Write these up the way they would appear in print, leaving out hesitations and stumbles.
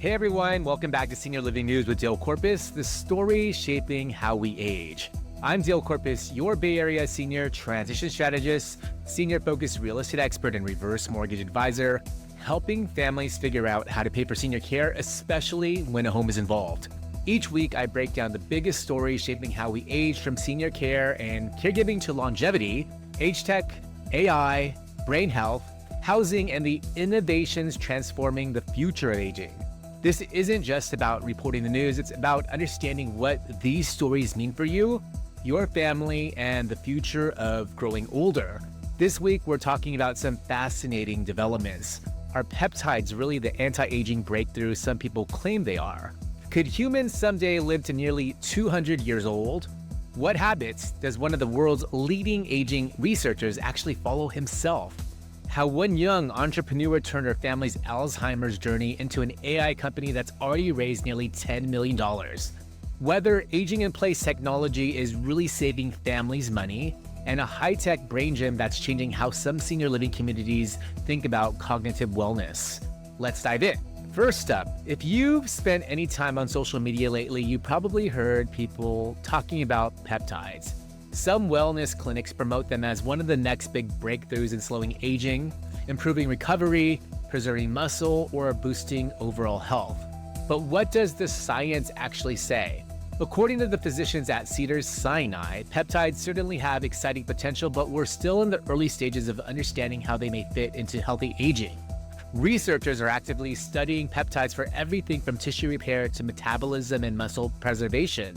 Hey everyone, welcome back to Senior Living News with Dale Corpus, the story shaping how we age. I'm Dale Corpus, your Bay Area Senior Transition Strategist, senior-focused real estate expert and reverse mortgage advisor, helping families figure out how to pay for senior care, especially when a home is involved. Each week, I break down the biggest stories shaping how we age, from senior care and caregiving to longevity, age tech, AI, brain health, housing, and the innovations transforming the future of aging. This isn't just about reporting the news, it's about understanding what these stories mean for you, your family, and the future of growing older. This week, we're talking about some fascinating developments. Are peptides really the anti-aging breakthrough some people claim they are? Could humans someday live to nearly 200 years old? What habits does one of the world's leading aging researchers actually follow himself? How one young entrepreneur turned her family's Alzheimer's journey into an AI company that's already raised nearly $10 million. Whether aging-in-place technology is really saving families money, and a high-tech brain gym that's changing how some senior living communities think about cognitive wellness. Let's dive in. First up, if you've spent any time on social media lately, you probably heard people talking about peptides. Some wellness clinics promote them as one of the next big breakthroughs in slowing aging, improving recovery, preserving muscle, or boosting overall health. But what does the science actually say? According to the physicians at Cedars-Sinai, peptides certainly have exciting potential, but we're still in the early stages of understanding how they may fit into healthy aging. Researchers are actively studying peptides for everything from tissue repair to metabolism and muscle preservation.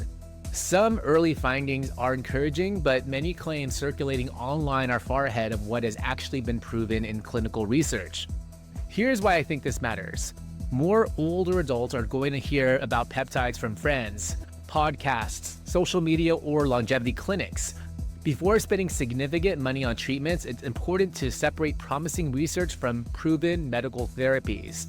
Some early findings are encouraging, but many claims circulating online are far ahead of what has actually been proven in clinical research. Here's why I think this matters. More older adults are going to hear about peptides from friends, podcasts, social media, or longevity clinics. Before spending significant money on treatments, it's important to separate promising research from proven medical therapies.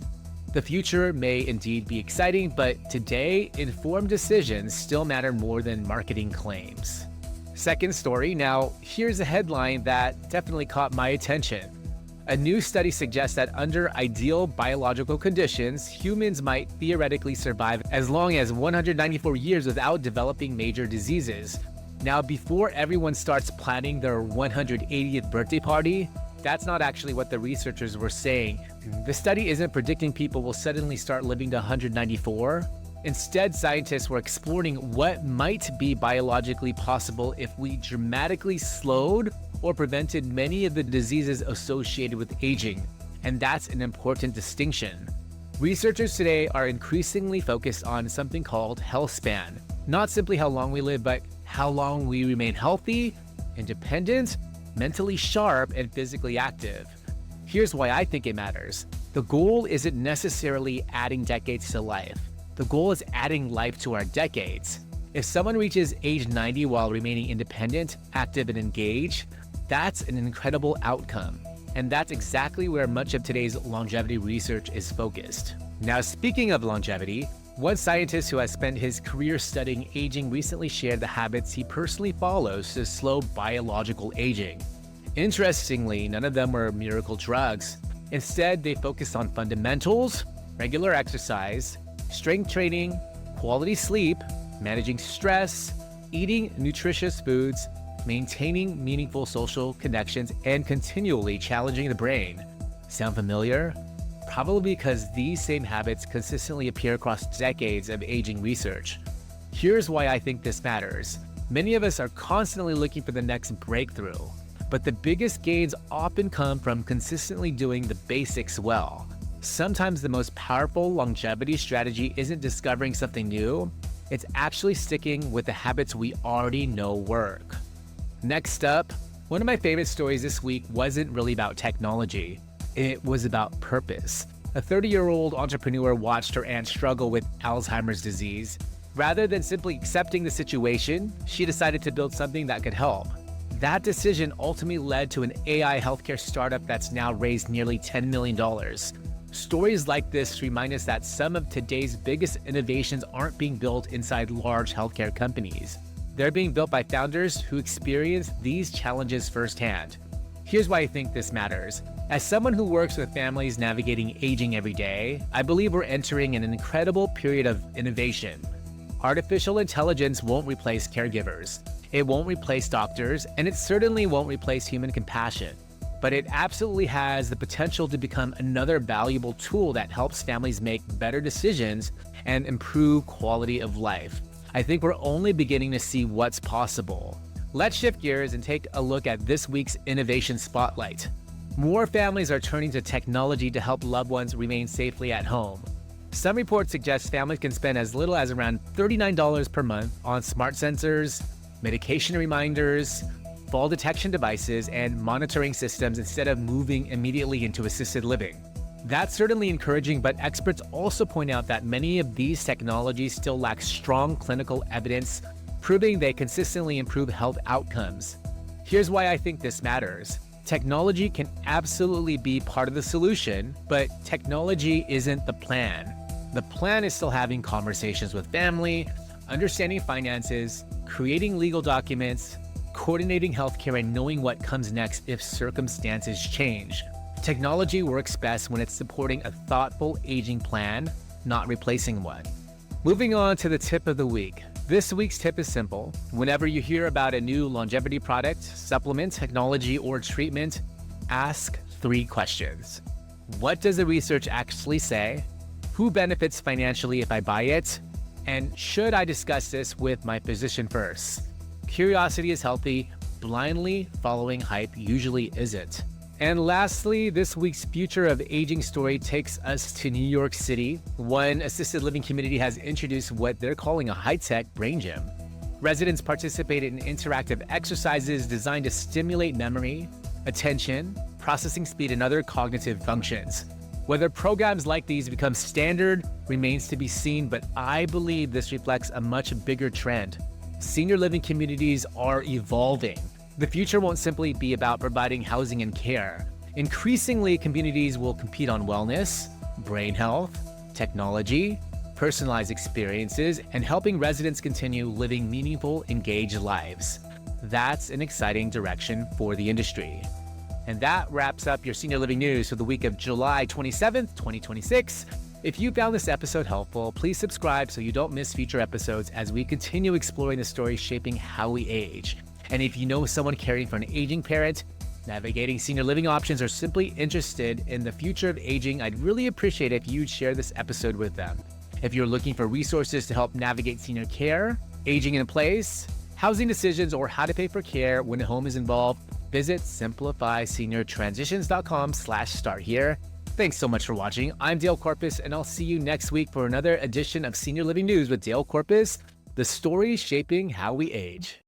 The future may indeed be exciting, but today, informed decisions still matter more than marketing claims. Second story, now here's a headline that definitely caught my attention. A new study suggests that under ideal biological conditions, humans might theoretically survive as long as 194 years without developing major diseases. Now, before everyone starts planning their 180th birthday party, that's not actually what the researchers were saying. The study isn't predicting people will suddenly start living to 194. Instead, scientists were exploring what might be biologically possible if we dramatically slowed or prevented many of the diseases associated with aging. And that's an important distinction. Researchers today are increasingly focused on something called health span. Not simply how long we live, but how long we remain healthy, independent, mentally sharp, and physically active. Here's why I think it matters. The goal isn't necessarily adding decades to life. The goal is adding life to our decades. If someone reaches age 90 while remaining independent, active, and engaged, that's an incredible outcome. And that's exactly where much of today's longevity research is focused. Now, speaking of longevity, one scientist who has spent his career studying aging recently shared the habits he personally follows to slow biological aging. Interestingly, none of them were miracle drugs. Instead, they focused on fundamentals, regular exercise, strength training, quality sleep, managing stress, eating nutritious foods, maintaining meaningful social connections, and continually challenging the brain. Sound familiar? Probably because these same habits consistently appear across decades of aging research. Here's why I think this matters. Many of us are constantly looking for the next breakthrough, but the biggest gains often come from consistently doing the basics well. Sometimes the most powerful longevity strategy isn't discovering something new, it's actually sticking with the habits we already know work. Next up, one of my favorite stories this week wasn't really about technology. It was about purpose. A 30-year-old entrepreneur watched her aunt struggle with Alzheimer's disease. Rather than simply accepting the situation, she decided to build something that could help. That decision ultimately led to an AI healthcare startup that's now raised nearly $10 million. Stories like this remind us that some of today's biggest innovations aren't being built inside large healthcare companies. They're being built by founders who experience these challenges firsthand. Here's why I think this matters. As someone who works with families navigating aging every day, I believe we're entering an incredible period of innovation. Artificial intelligence won't replace caregivers. It won't replace doctors, and it certainly won't replace human compassion. But it absolutely has the potential to become another valuable tool that helps families make better decisions and improve quality of life. I think we're only beginning to see what's possible. Let's shift gears and take a look at this week's Innovation Spotlight. More families are turning to technology to help loved ones remain safely at home. Some reports suggest families can spend as little as around $39 per month on smart sensors, medication reminders, fall detection devices, and monitoring systems instead of moving immediately into assisted living. That's certainly encouraging, but experts also point out that many of these technologies still lack strong clinical evidence, proving they consistently improve health outcomes. Here's why I think this matters. Technology can absolutely be part of the solution, but technology isn't the plan. The plan is still having conversations with family, understanding finances, creating legal documents, coordinating healthcare, and knowing what comes next if circumstances change. Technology works best when it's supporting a thoughtful aging plan, not replacing one. Moving on to the tip of the week. This week's tip is simple. Whenever you hear about a new longevity product, supplement, technology, or treatment, ask 3 questions. What does the research actually say? Who benefits financially if I buy it? And should I discuss this with my physician first? Curiosity is healthy. Blindly following hype usually isn't. And lastly, this week's Future of Aging story takes us to New York City. One assisted living community has introduced what they're calling a high-tech brain gym. Residents participate in interactive exercises designed to stimulate memory, attention, processing speed, and other cognitive functions. Whether programs like these become standard remains to be seen, but I believe this reflects a much bigger trend. Senior living communities are evolving. The future won't simply be about providing housing and care. Increasingly, communities will compete on wellness, brain health, technology, personalized experiences, and helping residents continue living meaningful, engaged lives. That's an exciting direction for the industry. And that wraps up your senior living news for the week of July 27th, 2026. If you found this episode helpful, please subscribe so you don't miss future episodes as we continue exploring the stories shaping how we age. And if you know someone caring for an aging parent, navigating senior living options, or simply interested in the future of aging, I'd really appreciate if you'd share this episode with them. If you're looking for resources to help navigate senior care, aging in place, housing decisions, or how to pay for care when a home is involved, visit simplifyseniortransitions.com/start here. Thanks so much for watching. I'm Dale Corpus, and I'll see you next week for another edition of Senior Living News with Dale Corpus, the story shaping how we age.